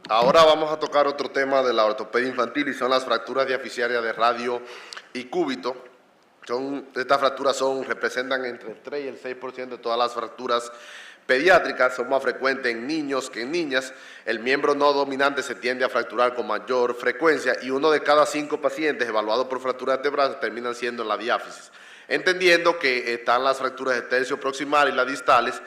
Ahora vamos a tocar otro tema de la ortopedia infantil y son las fracturas diaficiarias de radio y cúbito. Estas fracturas representan entre el 3 y el 6% de todas las fracturas pediátricas, son más frecuentes en niños que en niñas. El miembro no dominante se tiende a fracturar con mayor frecuencia y 1 de cada 5 pacientes evaluados por fractura de antebrazo terminan siendo en la diáfisis. Entendiendo que están las fracturas de tercio proximal y las distales,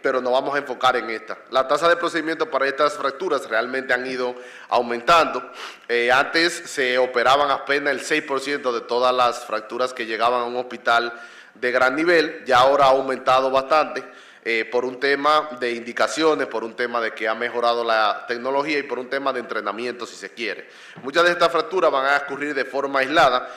pero nos vamos a enfocar en esta. La tasa de procedimiento para estas fracturas realmente han ido aumentando. Antes se operaban apenas el 6% de todas las fracturas que llegaban a un hospital de gran nivel, ya ahora ha aumentado bastante. Por un tema de indicaciones, por un tema de que ha mejorado la tecnología y por un tema de entrenamiento, si se quiere. Muchas de estas fracturas van a ocurrir de forma aislada,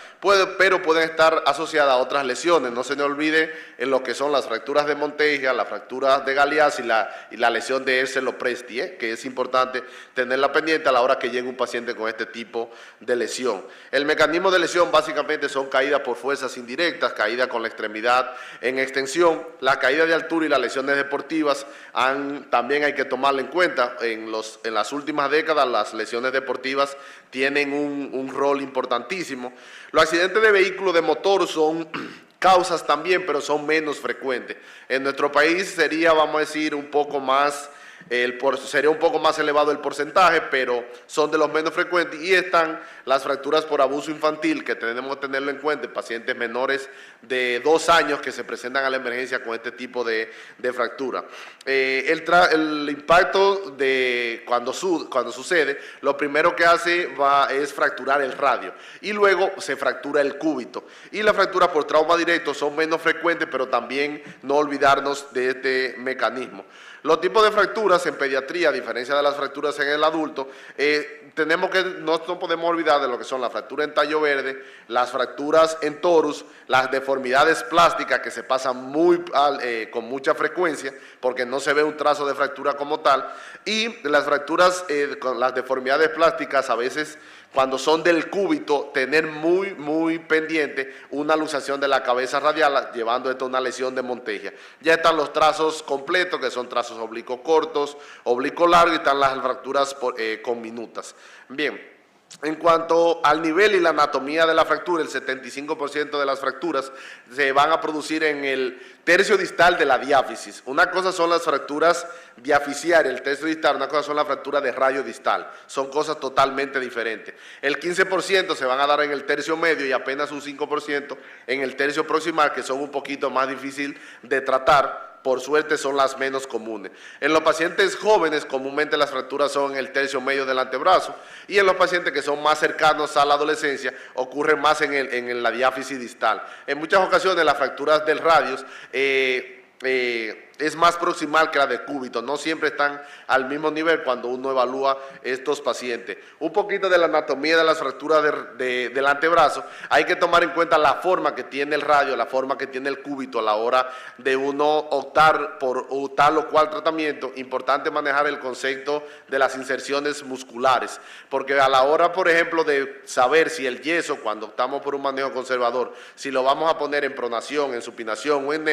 pero pueden estar asociadas a otras lesiones. No se nos olvide en lo que son las fracturas de Monteggia, las fracturas de Galeazzi y la lesión de Ercelo-Presti, que es importante tenerla pendiente a la hora que llegue un paciente con este tipo de lesión. El mecanismo de lesión básicamente son caídas por fuerzas indirectas, caída con la extremidad en extensión, la caída de altura y la lesión deportivas también hay que tomarla en cuenta. En las últimas décadas las lesiones deportivas tienen un rol importantísimo. Los accidentes de vehículos de motor son causas también, pero son menos frecuentes. En nuestro país sería, vamos a decir, sería un poco más elevado el porcentaje, pero son de los menos frecuentes, y están las fracturas por abuso infantil, que tenemos que tenerlo en cuenta en pacientes menores de 2 años que se presentan a la emergencia con este tipo de fractura. El impacto de cuando sucede, lo primero que hace es fracturar el radio y luego se fractura el cúbito. Y las fracturas por trauma directo son menos frecuentes, pero también no olvidarnos de este mecanismo. Los tipos de fracturas en pediatría, a diferencia de las fracturas en el adulto, no podemos olvidar de lo que son la fractura en tallo verde, las fracturas en torus, las deformidades plásticas que se pasan con mucha frecuencia porque no se ve un trazo de fractura como tal, y las fracturas con las deformidades plásticas a veces cuando son del cúbito, tener muy pendiente una luxación de la cabeza radial, llevando esto a una lesión de Monteggia. Ya están los trazos completos, que son trazos oblicuos cortos, oblicuos largos, y están las fracturas conminutas. Bien. En cuanto al nivel y la anatomía de la fractura, el 75% de las fracturas se van a producir en el tercio distal de la diáfisis. Una cosa son las fracturas diaficiarias, el tercio distal, una cosa son las fracturas de radio distal. Son cosas totalmente diferentes. El 15% se van a dar en el tercio medio y apenas un 5% en el tercio proximal, que son un poquito más difícil de tratar. Por suerte son las menos comunes. En los pacientes jóvenes comúnmente las fracturas son en el tercio medio del antebrazo, y en los pacientes que son más cercanos a la adolescencia ocurren más en la diáfisis distal. En muchas ocasiones las fracturas del radius es más proximal que la de cúbito, no siempre están al mismo nivel cuando uno evalúa estos pacientes. Un poquito de la anatomía de las fracturas del antebrazo, hay que tomar en cuenta la forma que tiene el radio, la forma que tiene el cúbito a la hora de uno optar por tal o cual tratamiento. Importante manejar el concepto de las inserciones musculares, porque a la hora, por ejemplo, de saber si el yeso, cuando optamos por un manejo conservador, si lo vamos a poner en pronación, en supinación o en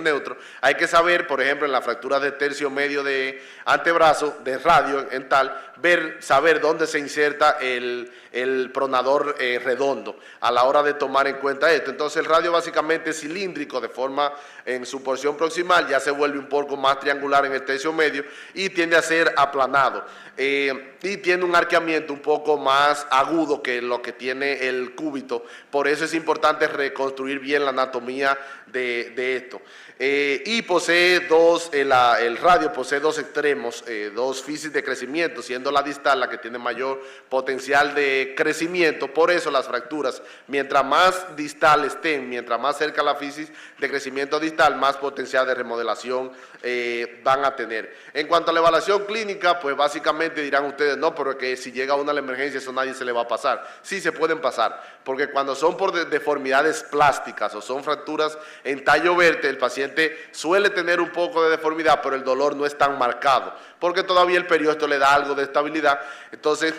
neutro, hay que saber, por ejemplo, en la fractura de tercio medio de antebrazo, de radio en tal, saber dónde se inserta el pronador redondo a la hora de tomar en cuenta esto. Entonces el radio básicamente es cilíndrico en su porción proximal, ya se vuelve un poco más triangular en el tercio medio y tiende a ser aplanado. Y tiene un arqueamiento un poco más agudo que lo que tiene el cúbito. Por eso es importante reconstruir bien la anatomía de esto. Y posee el radio posee dos extremos, dos fisis de crecimiento, siendo la distal la que tiene mayor potencial de crecimiento. Por eso las fracturas, mientras más distal estén, mientras más cerca la fisis de crecimiento distal, más potencial de remodelación van a tener. En cuanto a la evaluación clínica, pues básicamente dirán ustedes, no, pero que si llega una a la emergencia eso nadie se le va a pasar. Sí se pueden pasar, porque cuando son por deformidades plásticas o son fracturas en tallo verde, el paciente suele tener un poco de deformidad, pero el dolor no es tan marcado, porque todavía el periósteo le da algo de estabilidad. Entonces,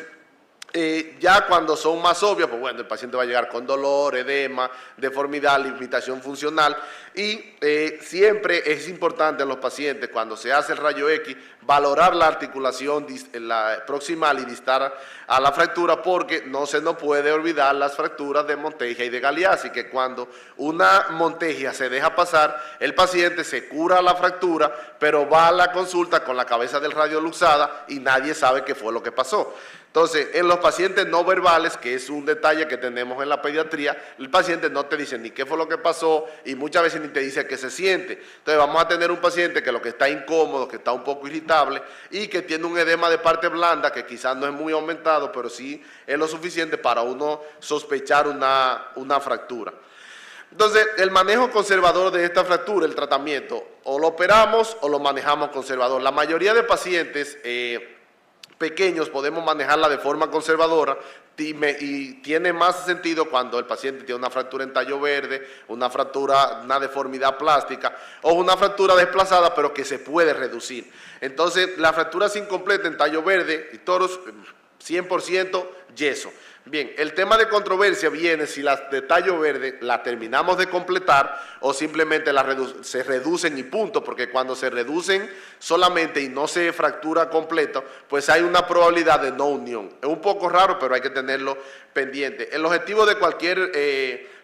Ya cuando son más obvias, pues bueno, el paciente va a llegar con dolor, edema, deformidad, limitación funcional y siempre es importante en los pacientes cuando se hace el rayo X valorar la articulación la proximal y distal a la fractura porque no se nos puede olvidar las fracturas de Monteggia y de Galeazzi, que cuando una Monteggia se deja pasar, el paciente se cura la fractura, pero va a la consulta con la cabeza del radio luxada y nadie sabe qué fue lo que pasó. Entonces, en los pacientes no verbales, que es un detalle que tenemos en la pediatría, el paciente no te dice ni qué fue lo que pasó y muchas veces ni te dice qué se siente. Entonces, vamos a tener un paciente que lo que está incómodo, que está un poco irritable y que tiene un edema de parte blanda que quizás no es muy aumentado, pero sí es lo suficiente para uno sospechar una fractura. Entonces, el manejo conservador de esta fractura, el tratamiento, o lo operamos o lo manejamos conservador. La mayoría de pacientes pequeños podemos manejarla de forma conservadora y tiene más sentido cuando el paciente tiene una fractura en tallo verde, una fractura, una deformidad plástica o una fractura desplazada pero que se puede reducir. Entonces, las fracturas incompletas en tallo verde y toros, 100% yeso. Bien, el tema de controversia viene si las de tallo verde las terminamos de completar o simplemente se reducen y punto, porque cuando se reducen solamente y no se fractura completo, pues hay una probabilidad de no unión. Es un poco raro, pero hay que tenerlo pendiente. El objetivo de cualquier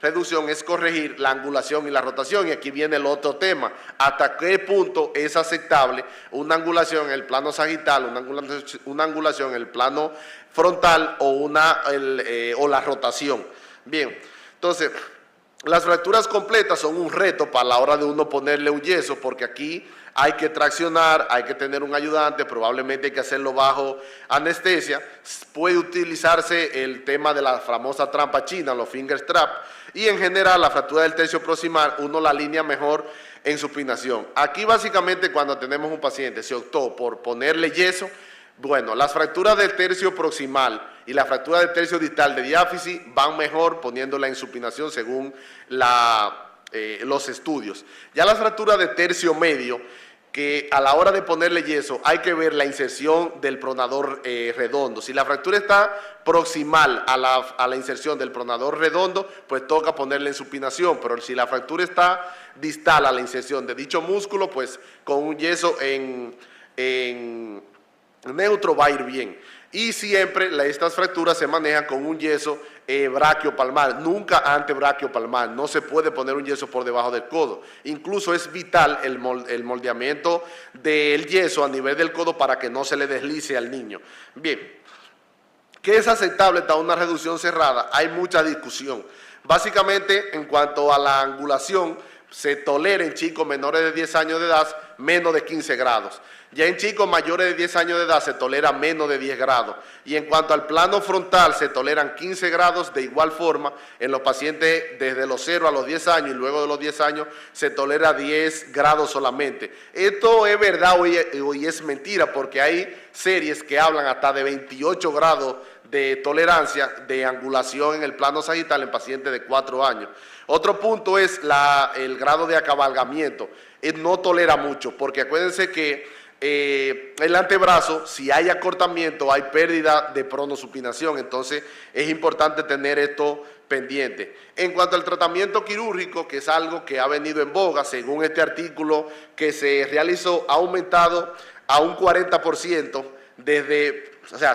reducción es corregir la angulación y la rotación, y aquí viene el otro tema, hasta qué punto es aceptable una angulación en el plano sagital, una angulación en el plano frontal o la rotación. Bien, entonces, las fracturas completas son un reto para la hora de uno ponerle un yeso, porque aquí hay que traccionar, hay que tener un ayudante, probablemente hay que hacerlo bajo anestesia. Puede utilizarse el tema de la famosa trampa china, los finger strap, y en general la fractura del tercio proximal uno la alinea mejor en supinación. Aquí básicamente cuando tenemos un paciente se optó por ponerle yeso. Bueno, las fracturas del tercio proximal y la fractura del tercio distal de diáfisis van mejor poniéndola en supinación según los estudios. Ya las fracturas de tercio medio, que a la hora de ponerle yeso hay que ver la inserción del pronador redondo. Si la fractura está proximal a la inserción del pronador redondo, pues toca ponerle en supinación, pero si la fractura está distal a la inserción de dicho músculo, pues con un yeso en neutro va a ir bien. Y siempre estas fracturas se manejan con un yeso braquiopalmar, nunca antebraquiopalmar. No se puede poner un yeso por debajo del codo. Incluso es vital el moldeamiento del yeso a nivel del codo para que no se le deslice al niño. Bien, ¿qué es aceptable para una reducción cerrada? Hay mucha discusión. Básicamente, en cuanto a la angulación, se tolera en chicos menores de 10 años de edad menos de 15 grados. Ya en chicos mayores de 10 años de edad se tolera menos de 10 grados. Y en cuanto al plano frontal se toleran 15 grados de igual forma. En los pacientes desde los 0 a los 10 años y luego de los 10 años se tolera 10 grados solamente. Esto es verdad o es mentira, porque hay series que hablan hasta de 28 grados de tolerancia de angulación en el plano sagital en pacientes de 4 años. Otro punto es el grado de acabalgamiento. No tolera mucho, porque acuérdense que el antebrazo, si hay acortamiento, hay pérdida de pronosupinación, entonces es importante tener esto pendiente. En cuanto al tratamiento quirúrgico, que es algo que ha venido en boga, según este artículo que se realizó, ha aumentado a un 40%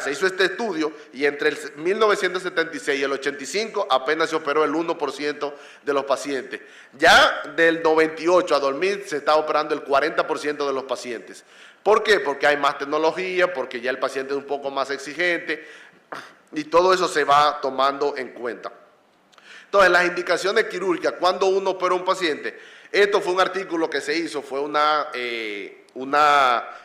se hizo este estudio y entre el 1976 y el 85 apenas se operó el 1% de los pacientes. Ya del 98 a 2000 se está operando el 40% de los pacientes. ¿Por qué? Porque hay más tecnología, porque ya el paciente es un poco más exigente y todo eso se va tomando en cuenta. Entonces, las indicaciones quirúrgicas, cuando uno opera a un paciente, esto fue un artículo que se hizo, fue una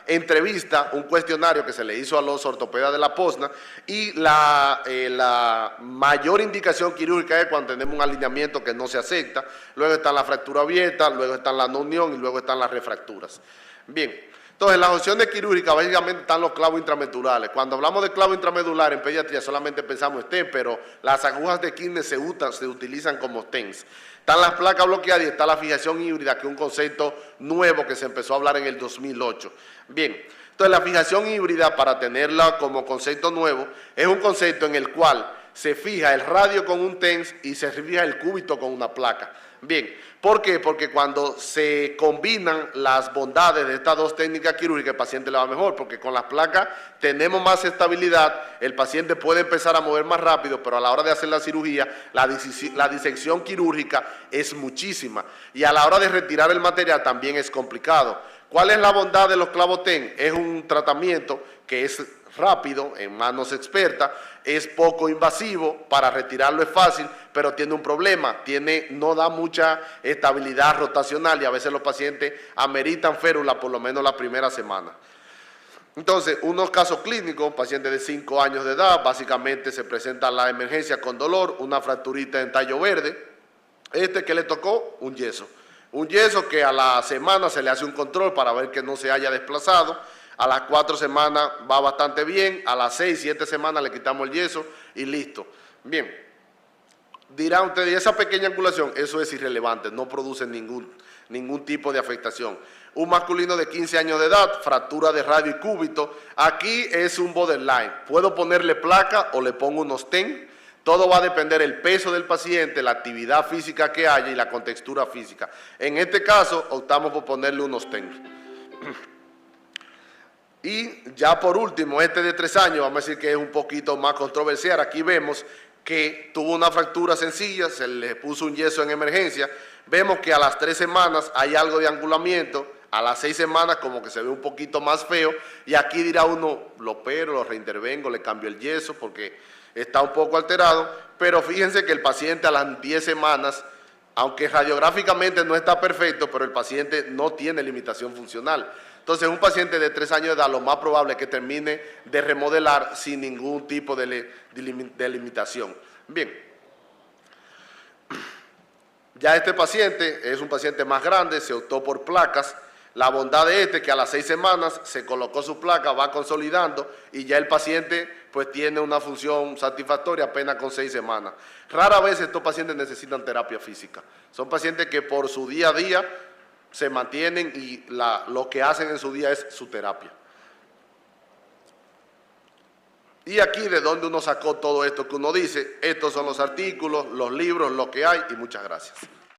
entrevista, un cuestionario que se le hizo a los ortopedas de la POSNA, y la mayor indicación quirúrgica es cuando tenemos un alineamiento que no se acepta, luego está la fractura abierta, luego está la no unión y luego están las refracturas. Bien. Entonces, las opciones quirúrgicas básicamente están los clavos intramedulares. Cuando hablamos de clavo intramedular en pediatría solamente pensamos en stent, pero las agujas de Kirner se utilizan como stents. Están las placas bloqueadas y está la fijación híbrida, que es un concepto nuevo que se empezó a hablar en el 2008. Bien, Entonces, la fijación híbrida, para tenerla como concepto nuevo, es un concepto en el cual se fija el radio con un TENS y se fija el cúbito con una placa. Bien, ¿por qué? Porque cuando se combinan las bondades de estas dos técnicas quirúrgicas, el paciente le va mejor, porque con las placas tenemos más estabilidad, el paciente puede empezar a mover más rápido, pero a la hora de hacer la cirugía, la disección quirúrgica es muchísima, y a la hora de retirar el material también es complicado. ¿Cuál es la bondad de los clavos TENS? Es un tratamiento que es rápido, en manos expertas, es poco invasivo, para retirarlo es fácil, pero tiene un problema, no da mucha estabilidad rotacional y a veces los pacientes ameritan férula por lo menos la primera semana. Entonces, unos casos clínicos, pacientes de 5 años de edad, básicamente se presenta la emergencia con dolor, una fracturita en tallo verde, que le tocó un yeso. Un yeso que a la semana se le hace un control para ver que no se haya desplazado. A las 4 semanas va bastante bien, a las 6, 7 semanas le quitamos el yeso y listo. Bien, dirán ustedes, ¿y esa pequeña angulación? Eso es irrelevante, no produce ningún tipo de afectación. Un masculino de 15 años de edad, fractura de radio y cúbito, aquí es un borderline. Puedo ponerle placa o le pongo unos TENS. Todo va a depender del peso del paciente, la actividad física que haya y la contextura física. En este caso, optamos por ponerle unos TENS. Y ya por último, de 3 años, vamos a decir que es un poquito más controversial. Aquí vemos que tuvo una fractura sencilla, se le puso un yeso en emergencia. Vemos que a las 3 semanas hay algo de angulamiento, a las 6 semanas como que se ve un poquito más feo. Y aquí dirá uno, lo opero, lo reintervengo, le cambio el yeso porque está un poco alterado. Pero fíjense que el paciente a las 10 semanas, aunque radiográficamente no está perfecto, pero el paciente no tiene limitación funcional. Entonces, un paciente de 3 años de edad, lo más probable es que termine de remodelar sin ningún tipo de limitación. Bien, ya este paciente es un paciente más grande, se optó por placas. La bondad de que a las 6 semanas se colocó su placa, va consolidando y ya el paciente pues tiene una función satisfactoria apenas con 6 semanas. Rara vez estos pacientes necesitan terapia física. Son pacientes que por su día a día se mantienen y lo que hacen en su día es su terapia. Y aquí de donde uno sacó todo esto que uno dice, estos son los artículos, los libros, lo que hay y muchas gracias.